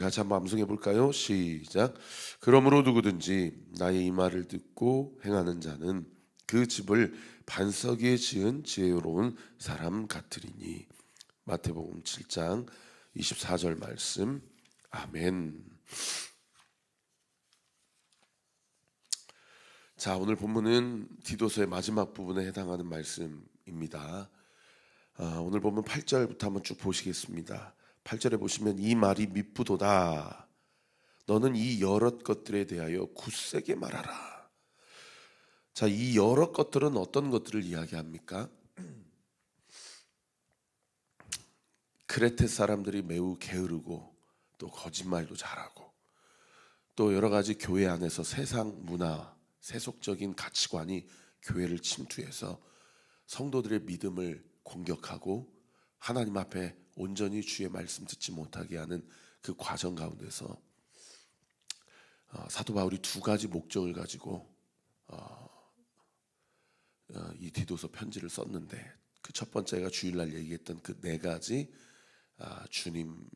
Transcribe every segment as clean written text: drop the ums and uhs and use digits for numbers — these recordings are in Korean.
같이 한번 암송해 볼까요? 시작. 그러므로 누구든지 나의 이 말을 듣고 행하는 자는 그 집을 반석 위에 지은 지혜로운 사람 같으리니. 마태복음 7장 24절 말씀. 아멘. 자, 오늘 본문은 디도서의 마지막 부분에 해당하는 말씀입니다. 오늘 보면 8절부터 한번 쭉 보시겠습니다. 8절에 보시면 이 말이 미쁘도다. 너는 이 여러 것들에 대하여 굳세게 말하라. 자, 이 여러 것들은 어떤 것들을 이야기합니까? 크레테 사람들이 매우 게으르고 또 거짓말도 잘하고 또 여러 가지 교회 안에서 세상 문화, 세속적인 가치관이 교회를 침투해서 성도들의 믿음을 공격하고 하나님 앞에 온전히 주의 말씀 듣지 못하게 하는 그 과정 가운데서 사도 바울이 두 가지 목적을 가지고 이 디도서 편지를 썼는데, 그 첫 번째가 주일날 얘기했던 그 네 가지 주님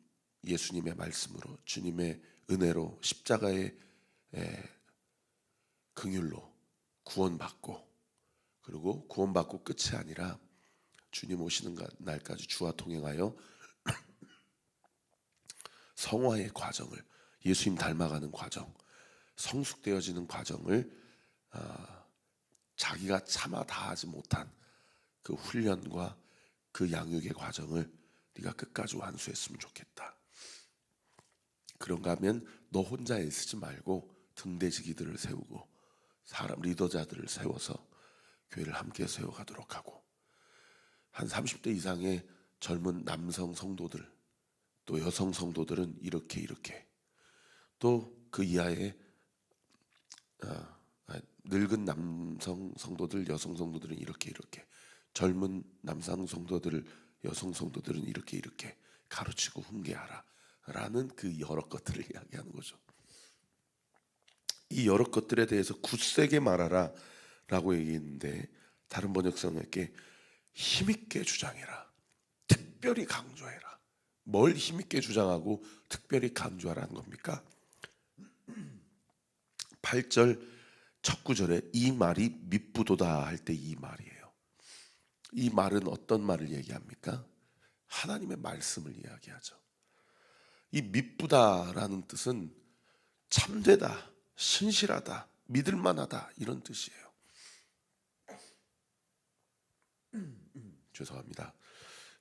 예수님의 말씀으로, 주님의 은혜로, 십자가의 긍휼로 구원받고, 그리고 구원받고 끝이 아니라 주님 오시는 날까지 주와 동행하여 성화의 과정을, 예수님 닮아가는 과정, 성숙되어지는 과정을 자기가 차마 다하지 못한 그 훈련과 그 양육의 과정을 네가 끝까지 완수했으면 좋겠다. 그런가 하면 너 혼자 애쓰지 말고 등대지기들을 세우고 사람 리더자들을 세워서 교회를 함께 세워가도록 하고, 한 30대 이상의 젊은 남성 성도들 또 여성 성도들은 이렇게 또 그 이하의 늙은 남성 성도들, 여성 성도들은 이렇게 젊은 남성 성도들을, 여성 성도들은 이렇게 가르치고 훈계하라 라는 그 여러 것들을 이야기하는 거죠. 이 여러 것들에 대해서 굳세게 말하라 라고 얘기했는데, 다른 번역성에게 힘있게 주장해라, 특별히 강조해라. 뭘 힘있게 주장하고 특별히 강조하라는 겁니까? 8절 첫 구절에 이 말이 미쁘도다 할 때 이 말이에요. 이 말은 어떤 말을 얘기합니까? 하나님의 말씀을 이야기하죠. 이 미쁘다라는 뜻은 참되다, 신실하다, 믿을만하다 이런 뜻이에요. 죄송합니다.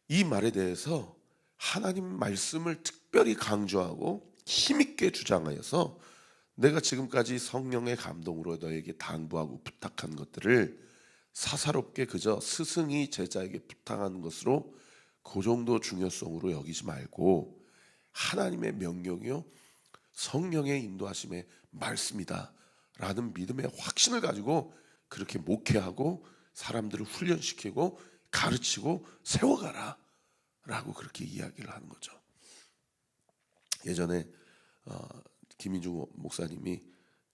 이 말에 대해서 하나님 말씀을 특별히 강조하고 힘있게 주장하여서 내가 지금까지 성령의 감동으로 너에게 당부하고 부탁한 것들을 사사롭게 그저 스승이 제자에게 부탁하는 것으로 그 정도 중요성으로 여기지 말고, 하나님의 명령이요 성령의 인도하심의 말씀이다 라는 믿음의 확신을 가지고 그렇게 목회하고 사람들을 훈련시키고 가르치고 세워가라 라고 그렇게 이야기를 하는 거죠. 예전에 김인중 목사님이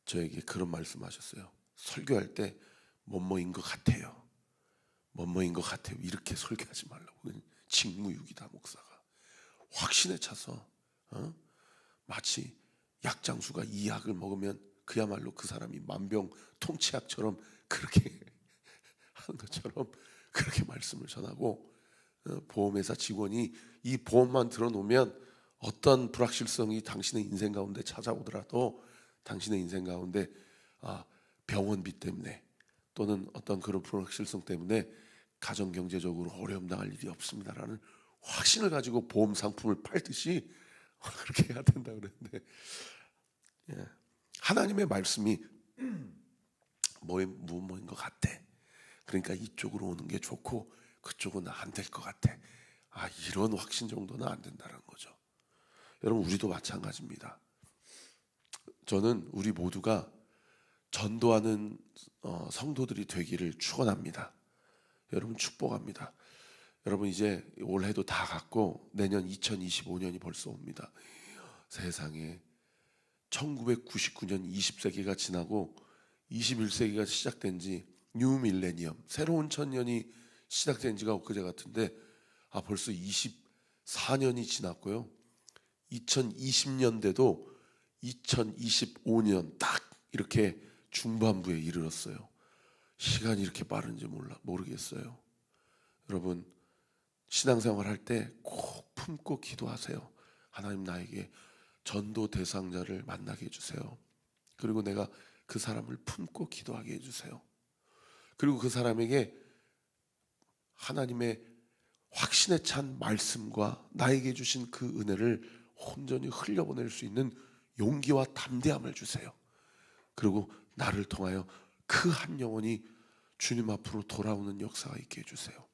저에게 그런 말씀하셨어요. 설교할 때 뭐뭐인 것 같아요, 뭐뭐인 것 같아요 이렇게 설교하지 말라고. 직무유기다. 목사가 확신에 차서 마치 약장수가 이 약을 먹으면 그야말로 그 사람이 만병통치약처럼 그렇게 하는 것처럼 그렇게 말씀을 전하고, 보험회사 직원이 이 보험만 들어놓으면 어떤 불확실성이 당신의 인생 가운데 찾아오더라도 당신의 인생 가운데 병원비 때문에 또는 어떤 그런 불확실성 때문에 가정 경제적으로 어려움 당할 일이 없습니다라는 확신을 가지고 보험 상품을 팔듯이 그렇게 해야 된다 그랬는데, 하나님의 말씀이 뭐인 것 같아, 그러니까 이쪽으로 오는 게 좋고 그쪽은 안 될 것 같아, 이런 확신 정도는 안 된다는 거죠. 여러분, 우리도 마찬가지입니다. 저는 우리 모두가 전도하는 성도들이 되기를 축원합니다. 여러분 축복합니다. 여러분 이제 올해도 다 갔고 내년 2025년이 벌써 옵니다. 세상에 1999년 20세기가 지나고 21세기가 시작된 지 뉴 밀레니엄, 새로운 천년이 시작된 지가 엊그제 같은데 벌써 24년이 지났고요. 2020년대도 2025년 딱 이렇게 중반부에 이르렀어요. 시간이 이렇게 빠른지 모르겠어요. 여러분, 신앙생활 할 때 꼭 품고 기도하세요. 하나님, 나에게 전도 대상자를 만나게 해주세요. 그리고 내가 그 사람을 품고 기도하게 해주세요. 그리고 그 사람에게 하나님의 확신에 찬 말씀과 나에게 주신 그 은혜를 온전히 흘려보낼 수 있는 용기와 담대함을 주세요. 그리고 나를 통하여 그 한 영혼이 주님 앞으로 돌아오는 역사가 있게 해주세요.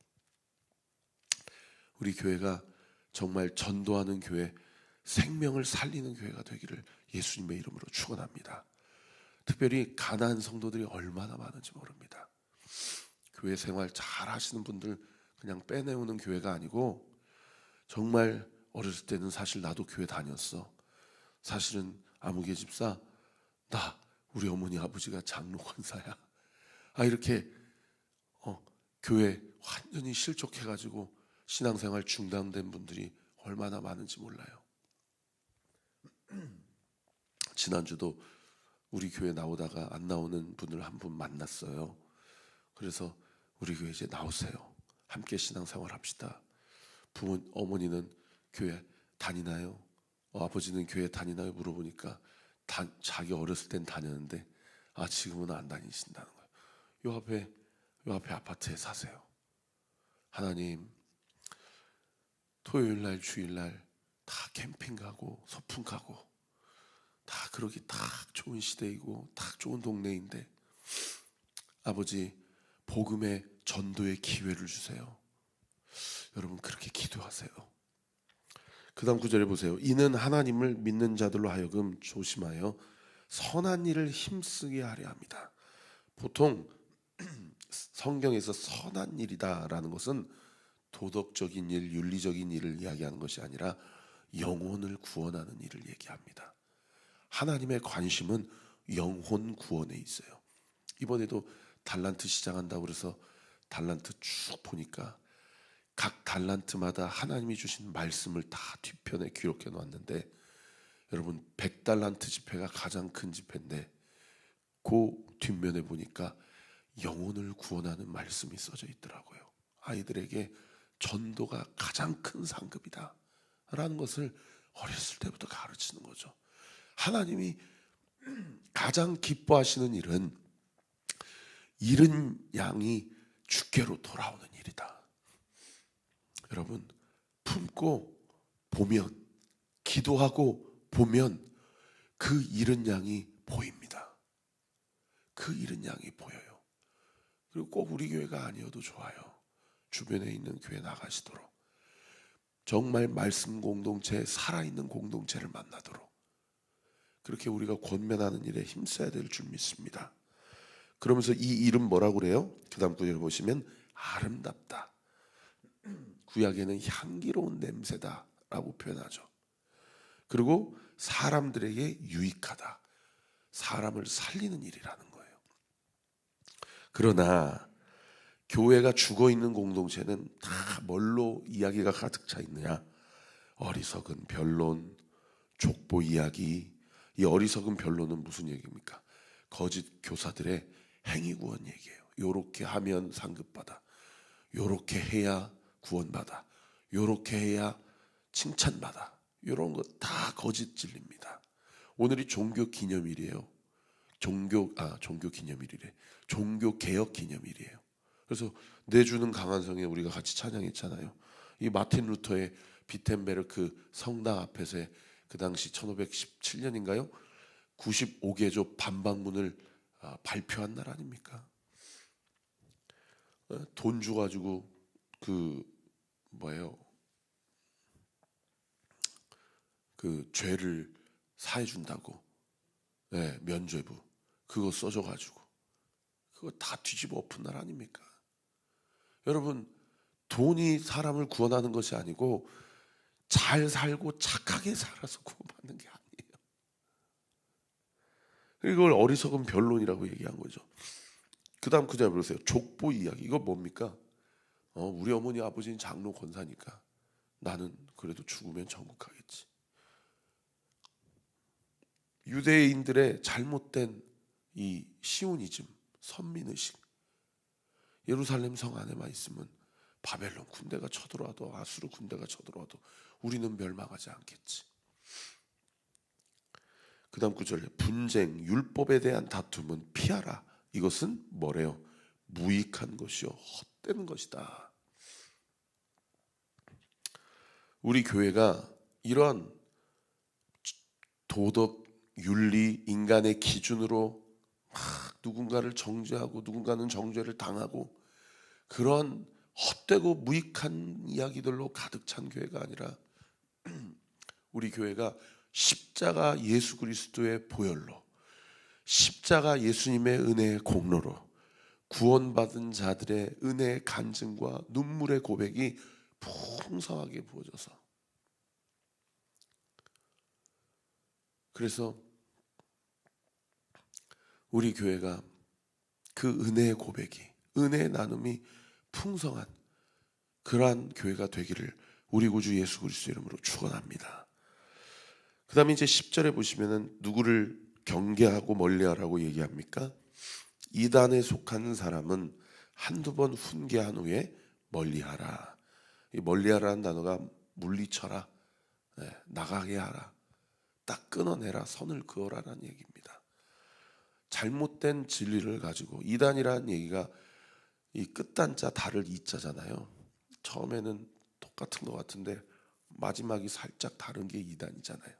우리 교회가 정말 전도하는 교회, 생명을 살리는 교회가 되기를 예수님의 이름으로 축원합니다. 특별히 가난한 성도들이 얼마나 많은지 모릅니다. 교회 생활 잘 하시는 분들 그냥 빼내오는 교회가 아니고, 정말 어렸을 때는 사실 나도 교회 다녔어. 사실은 아무개 집사, 나 우리 어머니 아버지가 장로 권사야. 이렇게 교회 완전히 실족해가지고 신앙생활 중단된 분들이 얼마나 많은지 몰라요. 지난주도 우리 교회 나오다가 안 나오는 분을 한 분 만났어요. 그래서 우리 교회 이제 나오세요. 함께 신앙생활 합시다. 어머니는 교회 다니나요? 아버지는 교회 다니나요? 물어보니까 자기 어렸을 땐 다녔는데 지금은 안 다니신다는 거예요. 요 앞에 아파트에 사세요. 하나님, 토요일날 주일날 다 캠핑 가고 소풍 가고 다 그러기 딱 좋은 시대이고 딱 좋은 동네인데, 아버지, 복음의 전도의 기회를 주세요. 여러분, 그렇게 기도하세요. 그 다음 구절에 보세요. 이는 하나님을 믿는 자들로 하여금 조심하여 선한 일을 힘쓰게 하려 합니다. 보통 성경에서 선한 일이다라는 것은 도덕적인 일, 윤리적인 일을 이야기하는 것이 아니라 영혼을 구원하는 일을 얘기합니다. 하나님의 관심은 영혼 구원에 있어요. 이번에도 달란트 시작한다고 그래서 달란트 쭉 보니까 각 달란트마다 하나님이 주신 말씀을 다 뒤편에 기록해 놨는데, 여러분, 100달란트 지폐가 가장 큰 지폐인데 그 뒷면에 보니까 영혼을 구원하는 말씀이 써져 있더라고요. 아이들에게 전도가 가장 큰 상급이다 라는 것을 어렸을 때부터 가르치는 거죠. 하나님이 가장 기뻐하시는 일은 잃은 양이 주께로 돌아오는 일이다. 여러분, 품고 보면, 기도하고 보면 그 잃은 양이 보입니다. 그 잃은 양이 보여요. 그리고 꼭 우리 교회가 아니어도 좋아요. 주변에 있는 교회 나가시도록, 정말 말씀 공동체, 살아있는 공동체를 만나도록 그렇게 우리가 권면하는 일에 힘써야 될 줄 믿습니다. 그러면서 이 이름 뭐라고 그래요? 그 다음 구절을 보시면 아름답다, 구약에는 향기로운 냄새다 라고 표현하죠. 그리고 사람들에게 유익하다, 사람을 살리는 일이라는 거예요. 그러나 교회가 죽어있는 공동체는 다 뭘로 이야기가 가득 차 있느냐? 어리석은 변론, 족보 이야기. 이 어리석은 변론은 무슨 얘기입니까? 거짓 교사들의 행위구원 얘기예요. 요렇게 하면 상급받아, 요렇게 해야 구원받아, 요렇게 해야 칭찬받아, 이런 거 다 거짓 진리입니다. 오늘이 종교 기념일이에요. 종교 기념일이래. 종교 개혁 기념일이에요. 그래서 내주는 강한성에 우리가 같이 찬양했잖아요. 이 마틴 루터의 비텐베르크 성당 앞에서 그 당시 1517년인가요? 95개조 반박문을 발표한 날 아닙니까? 돈 주가지고 그 죄를 사해준다고, 면죄부 그거 써줘가지고 그거 다 뒤집어 엎은 날 아닙니까? 여러분, 돈이 사람을 구원하는 것이 아니고 잘 살고 착하게 살아서 구원받는 게 아니에요. 이걸 어리석은 변론이라고 얘기한 거죠. 그 다음 그 절 보세요. 족보 이야기. 이거 뭡니까? 우리 어머니 아버지는 장로 권사니까 나는 그래도 죽으면 천국 가겠지. 유대인들의 잘못된 이 시오니즘, 선민의식, 예루살렘 성 안에만 있으면 바벨론 군대가 쳐들어와도 아수르 군대가 쳐들어와도 우리는 멸망하지 않겠지. 그 다음 구절에 분쟁, 율법에 대한 다툼은 피하라. 이것은 뭐래요? 무익한 것이요 헛되는 것이다. 우리 교회가 이런 도덕, 윤리, 인간의 기준으로 막 누군가를 정죄하고 누군가는 정죄를 당하고 그런 헛되고 무익한 이야기들로 가득 찬 교회가 아니라 우리 교회가 십자가 예수 그리스도의 보혈로, 십자가 예수님의 은혜의 공로로 구원받은 자들의 은혜의 간증과 눈물의 고백이 풍성하게 부어져서, 그래서 우리 교회가 그 은혜의 고백이, 은혜의 나눔이 풍성한 그러한 교회가 되기를 우리 구주 예수 그리스도 이름으로 축원합니다. 그 다음에 이제 10절에 보시면은 누구를 경계하고 멀리하라고 얘기합니까? 이단에 속한 사람은 한두 번 훈계한 후에 멀리하라. 이 멀리하라는 단어가 물리쳐라, 나가게 하라, 딱 끊어내라, 선을 그어라라는 얘기입니다. 잘못된 진리를 가지고, 이단이라는 얘기가 이 끝단자 달을 이자잖아요. 처음에는 똑같은 것 같은데 마지막이 살짝 다른 게 이단이잖아요.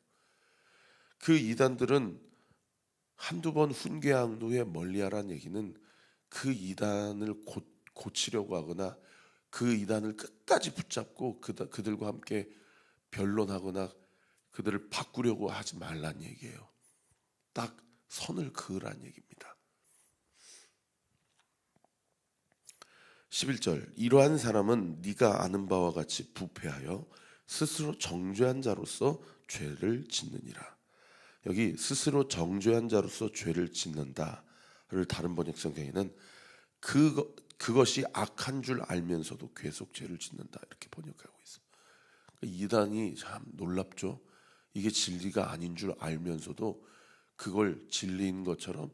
그 이단들은 한두 번 훈계한 후에 멀리하라는 얘기는 그 이단을 고치려고 하거나 그 이단을 끝까지 붙잡고 그들과 함께 변론하거나 그들을 바꾸려고 하지 말란 얘기예요. 딱 선을 그으란 얘기입니다. 11절, 이러한 사람은 네가 아는 바와 같이 부패하여 스스로 정죄한 자로서 죄를 짓느니라. 여기 스스로 정죄한 자로서 죄를 짓는다를 다른 번역 성경에는 그것이 악한 줄 알면서도 계속 죄를 짓는다 이렇게 번역하고 있어요. 이단이 참 놀랍죠. 이게 진리가 아닌 줄 알면서도 그걸 진리인 것처럼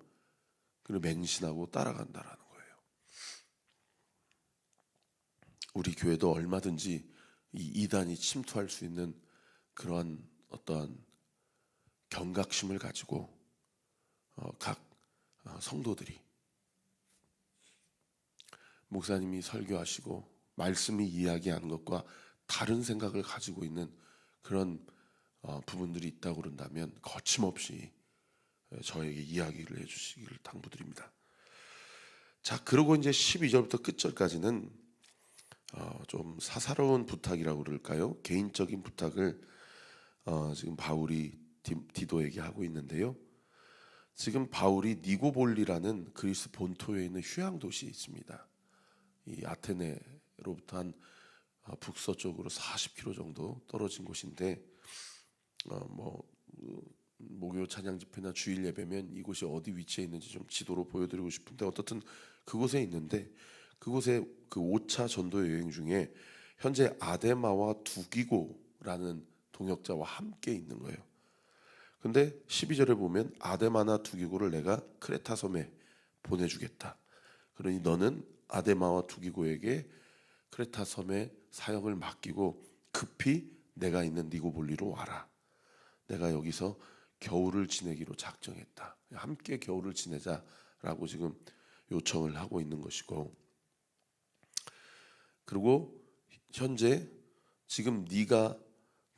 맹신하고 따라간다라는 거예요. 우리 교회도 얼마든지 이 이단이 침투할 수 있는 그러한 어떠한 경각심을 가지고 각 성도들이 목사님이 설교하시고 말씀이 이야기하는 것과 다른 생각을 가지고 있는 그런 부분들이 있다고 그런다면 거침없이 저에게 이야기를 해주시기를 당부드립니다. 자, 그리고 이제 12절부터 끝절까지는 좀 사사로운 부탁이라고 그럴까요? 개인적인 부탁을 지금 바울이 디도에게 하고 있는데요. 지금 바울이 니고볼리라는 그리스 본토에 있는 휴양 도시에 있습니다. 이 아테네로부터 한 북서쪽으로 40km 정도 떨어진 곳인데 목요 찬양 집회나 주일 예배면 이곳이 어디 위치해 있는지 좀 지도로 보여드리고 싶은데 어떻든 그곳에 있는데, 그곳에 그 5차 전도 여행 중에 현재 아데마와 두기고라는 동역자와 함께 있는 거예요. 근데 12절에 보면 아데마나 두기고를 내가 크레타 섬에 보내주겠다. 그러니 너는 아데마와 두기고에게 크레타 섬의 사역을 맡기고 급히 내가 있는 니고볼리로 와라. 내가 여기서 겨울을 지내기로 작정했다. 함께 겨울을 지내자라고 지금 요청을 하고 있는 것이고, 그리고 현재 지금 네가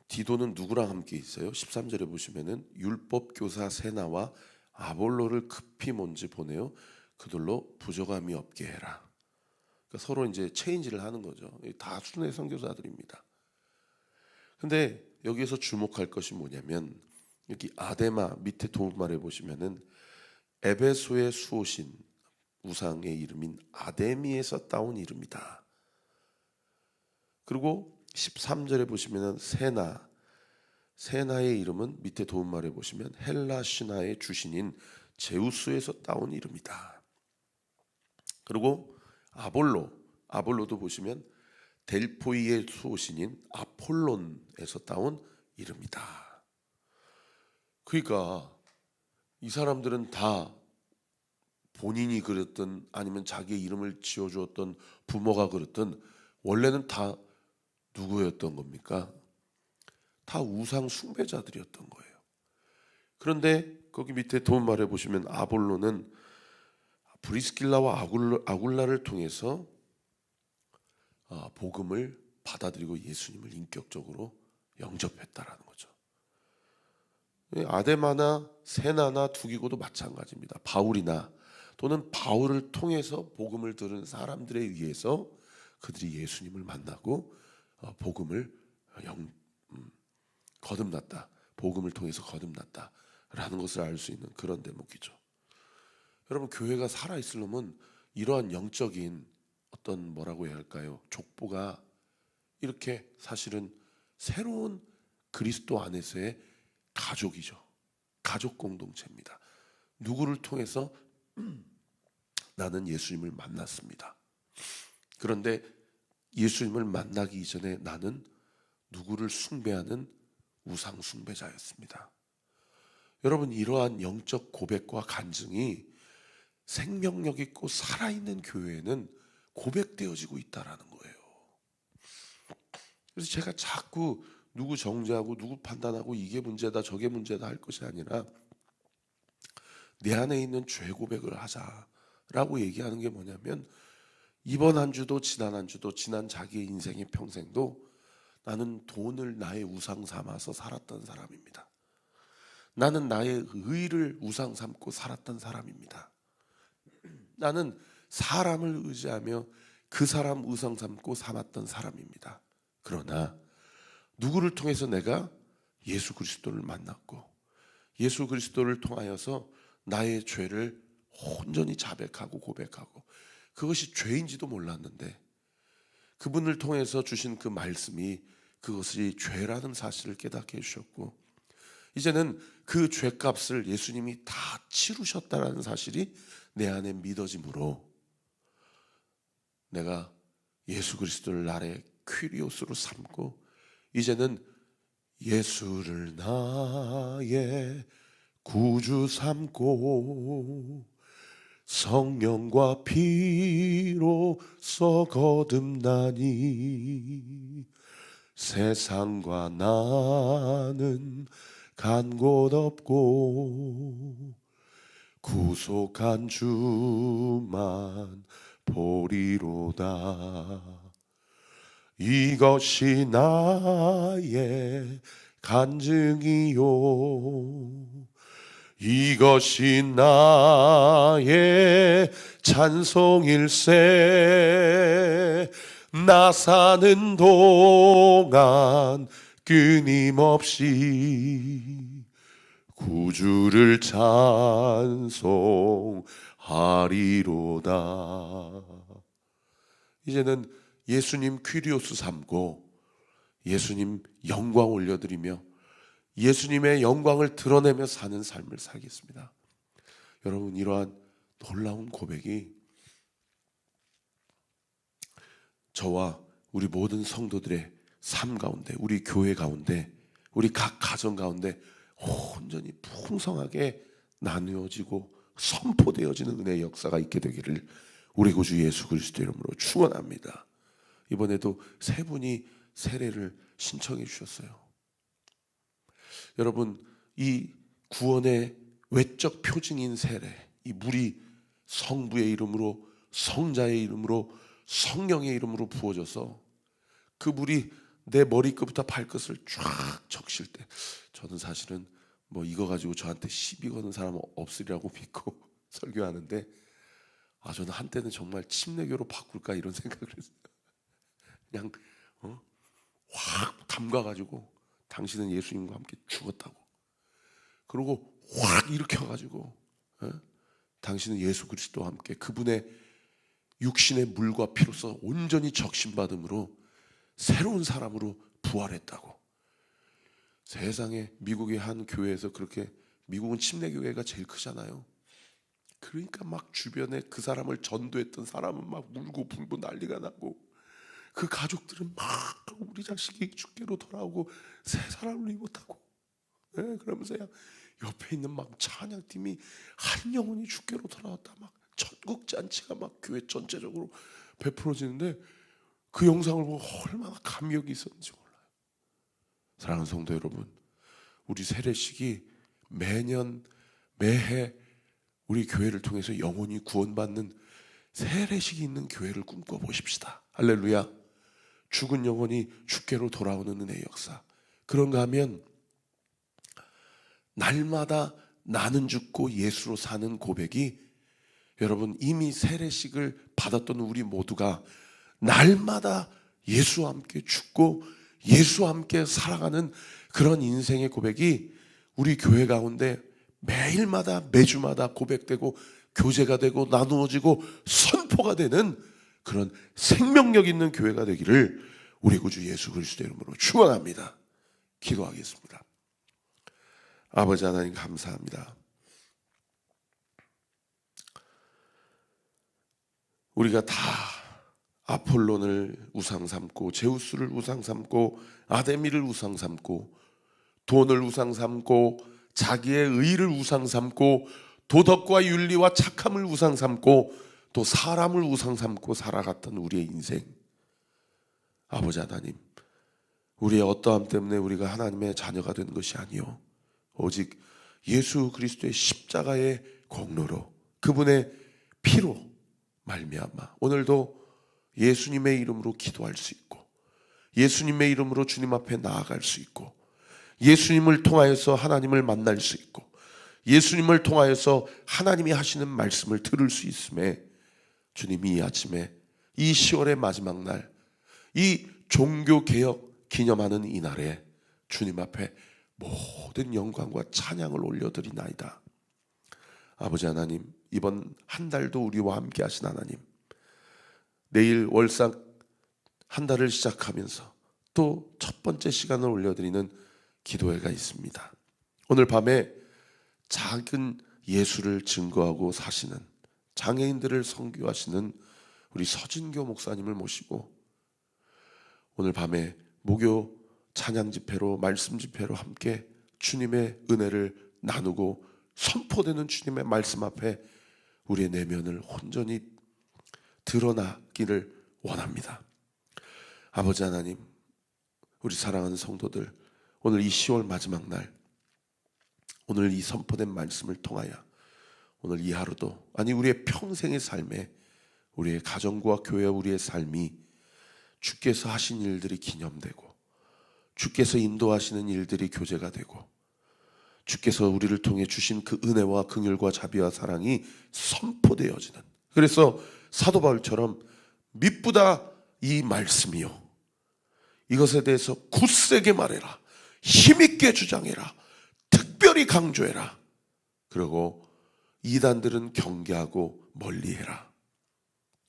디도는 누구랑 함께 있어요? 13절에 보시면은 율법 교사 세나와 아볼로를 급히 먼저 보내요. 그들로 부족함이 없게 해라. 그러니까 서로 이제 체인지를 하는 거죠. 다 순회 선교사들입니다. 근데 여기에서 주목할 것이 뭐냐면 여기 아데마 밑에 도움말에 보시면은 에베소의 수호신 우상의 이름인 아데미에서 따온 이름이다. 그리고 13절에 보시면은 세나의 이름은 밑에 도움말에 보시면 헬라 신화의 주신인 제우스에서 따온 이름이다. 그리고 아볼로도 보시면 델포이의 수호신인 아폴론에서 따온 이름이다. 그러니까 이 사람들은 다 본인이 그랬든 아니면 자기의 이름을 지어주었던 부모가 그랬든 원래는 다 누구였던 겁니까? 다 우상 숭배자들이었던 거예요. 그런데 거기 밑에 도움 말해 보시면 아볼로는 브리스길라와 아굴라를 통해서 복음을 받아들이고 예수님을 인격적으로 영접했다라는 거죠. 아데마나 세나나 두기고도 마찬가지입니다. 바울이나 또는 바울을 통해서 복음을 들은 사람들에 의해서 그들이 예수님을 만나고 복음을 거듭났다. 복음을 통해서 거듭났다라는 것을 알 수 있는 그런 대목이죠. 여러분, 교회가 살아있으려면 이러한 영적인 어떤 뭐라고 해야 할까요? 족보가 이렇게 사실은 새로운 그리스도 안에서의 가족이죠. 가족 공동체입니다. 누구를 통해서 나는 예수님을 만났습니다. 그런데 예수님을 만나기 이전에 나는 누구를 숭배하는 우상 숭배자였습니다. 여러분, 이러한 영적 고백과 간증이 생명력 있고 살아있는 교회에는 고백되어지고 있다라는 거예요. 그래서 제가 자꾸 누구 정죄하고 누구 판단하고 이게 문제다 저게 문제다 할 것이 아니라 내 안에 있는 죄 고백을 하자라고 얘기하는 게 뭐냐면, 이번 한 주도 지난 한 주도 지난 자기의 인생의 평생도 나는 돈을 나의 우상 삼아서 살았던 사람입니다. 나는 나의 의를 우상 삼고 살았던 사람입니다. 나는 사람을 의지하며 그 사람 우상 삼고 삼았던 사람입니다. 그러나 누구를 통해서 내가 예수 그리스도를 만났고 예수 그리스도를 통하여서 나의 죄를 온전히 자백하고 고백하고 그것이 죄인지도 몰랐는데 그분을 통해서 주신 그 말씀이 그것이 죄라는 사실을 깨닫게 해주셨고 이제는 그 죄값을 예수님이 다 치르셨다는 사실이 내 안에 믿어짐으로 내가 예수 그리스도를 나의 퀴리오스로 삼고 이제는 예수를 나의 구주 삼고 성령과 피로써 거듭나니 세상과 나는 간 곳 없고 구속한 주만 보리로다. 이것이 나의 간증이요 이것이 나의 찬송일세. 나 사는 동안 끊임없이 구주를 찬송하리로다. 이제는 예수님 퀴리오스 삼고 예수님 영광 올려드리며 예수님의 영광을 드러내며 사는 삶을 살겠습니다. 여러분, 이러한 놀라운 고백이 저와 우리 모든 성도들의 삶 가운데, 우리 교회 가운데, 우리 각 가정 가운데 온전히 풍성하게 나누어지고 선포되어지는 은혜의 역사가 있게 되기를 우리 구주 예수 그리스도 이름으로 축원합니다. 이번에도 세 분이 세례를 신청해 주셨어요. 여러분, 이 구원의 외적 표징인 세례, 이 물이 성부의 이름으로 성자의 이름으로 성령의 이름으로 부어져서 그 물이 내 머리끝부터 발끝을 쫙 적실 때 저는 사실은 뭐 이거 가지고 저한테 시비 거는 사람은 없으리라고 믿고 설교하는데 저는 한때는 정말 침례교로 바꿀까 이런 생각을 했어요. 그냥 확 담가가지고 당신은 예수님과 함께 죽었다고 그러고 확 일으켜가지고 당신은 예수 그리스도와 함께 그분의 육신의 물과 피로서 온전히 적신받음으로 새로운 사람으로 부활했다고. 세상에 미국의 한 교회에서 그렇게, 미국은 침례교회가 제일 크잖아요. 그러니까 막 주변에 그 사람을 전도했던 사람은 막 울고 불고 난리가 나고 그 가족들은 막 우리 자식이 주께로 돌아오고 새 사람을 입었다고 그러면서 옆에 있는 막 찬양팀이 한 영혼이 주께로 돌아왔다, 막 천국 잔치가 막 교회 전체적으로 베풀어지는데 그 영상을 보고 얼마나 감격이 있었는지 몰라요. 사랑하는 성도 여러분, 우리 세례식이 매년 매해 우리 교회를 통해서 영혼이 구원받는 세례식이 있는 교회를 꿈꿔보십시다. 할렐루야. 죽은 영혼이 주께로 돌아오는 은혜의 역사. 그런가 하면 날마다 나는 죽고 예수로 사는 고백이, 여러분 이미 세례식을 받았던 우리 모두가 날마다 예수와 함께 죽고 예수와 함께 살아가는 그런 인생의 고백이 우리 교회 가운데 매일마다 매주마다 고백되고 교제가 되고 나누어지고 선포가 되는 그런 생명력 있는 교회가 되기를 우리 구주 예수 그리스도의 이름으로 축원합니다. 기도하겠습니다. 아버지 하나님 감사합니다. 우리가 다 아폴론을 우상 삼고 제우스를 우상 삼고 아데미를 우상 삼고 돈을 우상 삼고 자기의 의를 우상 삼고 도덕과 윤리와 착함을 우상 삼고 또 사람을 우상 삼고 살아갔던 우리의 인생, 아버지 하나님, 우리의 어떠함 때문에 우리가 하나님의 자녀가 된 것이 아니요 오직 예수 그리스도의 십자가의 공로로 그분의 피로 말미암아 오늘도 예수님의 이름으로 기도할 수 있고 예수님의 이름으로 주님 앞에 나아갈 수 있고 예수님을 통하여서 하나님을 만날 수 있고 예수님을 통하여서 하나님이 하시는 말씀을 들을 수 있음에 주님이 이 아침에 이 10월의 마지막 날, 이 종교개혁 기념하는 이 날에 주님 앞에 모든 영광과 찬양을 올려드리나이다. 아버지 하나님, 이번 한 달도 우리와 함께 하신 하나님, 내일 월삭 한 달을 시작하면서 또 첫 번째 시간을 올려드리는 기도회가 있습니다. 오늘 밤에 작은 예수를 증거하고 사시는 장애인들을 선교하시는 우리 서진교 목사님을 모시고 오늘 밤에 목요 찬양 집회로 말씀 집회로 함께 주님의 은혜를 나누고 선포되는 주님의 말씀 앞에 우리의 내면을 온전히 드러나기를 원합니다. 아버지 하나님, 우리 사랑하는 성도들, 오늘 이 10월 마지막 날, 오늘 이 선포된 말씀을 통하여 오늘 이 하루도, 아니 우리의 평생의 삶에 우리의 가정과 교회와 우리의 삶이 주께서 하신 일들이 기념되고 주께서 인도하시는 일들이 교제가 되고 주께서 우리를 통해 주신 그 은혜와 긍휼과 자비와 사랑이 선포되어지는, 그래서 사도 바울처럼 미쁘다 이 말씀이요 이것에 대해서 굳세게 말해라, 힘있게 주장해라, 특별히 강조해라, 그리고 이단들은 경계하고 멀리해라,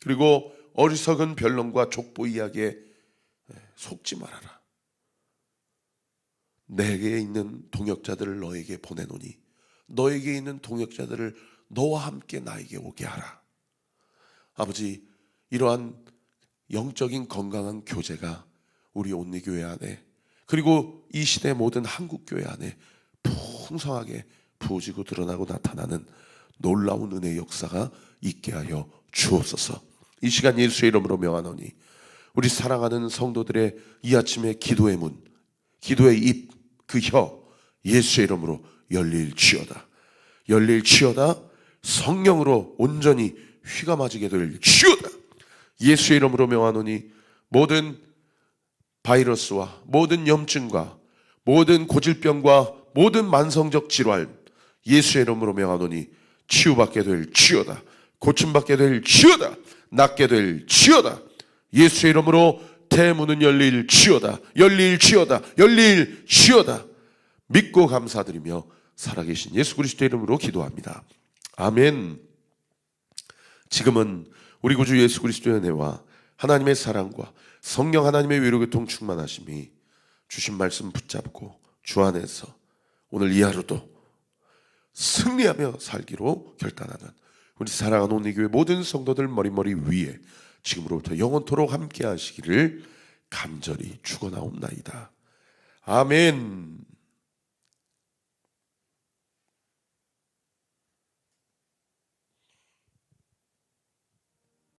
그리고 어리석은 변론과 족보 이야기에 속지 말아라. 내게 있는 동역자들을 너에게 보내노니 너에게 있는 동역자들을 너와 함께 나에게 오게 하라. 아버지, 이러한 영적인 건강한 교제가 우리 온리교회 안에 그리고 이 시대 모든 한국교회 안에 풍성하게 부어지고 드러나고 나타나는 놀라운 은혜의 역사가 있게 하여 주옵소서. 이 시간 예수의 이름으로 명하노니 우리 사랑하는 성도들의 이 아침의 기도의 문, 기도의 입, 그 혀 예수의 이름으로 열릴지어다. 열릴지어다. 성령으로 온전히 휘가 맞게 될지어다. 예수의 이름으로 명하노니 모든 바이러스와 모든 염증과 모든 고질병과 모든 만성적 질환 예수의 이름으로 명하노니 치유받게 될지어다. 고침받게 될지어다. 낫게 될지어다. 예수의 이름으로 대문은 열릴지어다. 열릴지어다. 열릴지어다. 믿고 감사드리며 살아계신 예수 그리스도의 이름으로 기도합니다. 아멘. 지금은 우리 구주 예수 그리스도의 은혜와 하나님의 사랑과 성령 하나님의 위로교통 충만하심이 주신 말씀 붙잡고 주 안에서 오늘 이 하루도 승리하며 살기로 결단하는 우리 사랑하는 온리교회 모든 성도들 머리머리 위에 지금으로부터 영원토록 함께 하시기를 간절히 축원하옵나이다. 아멘.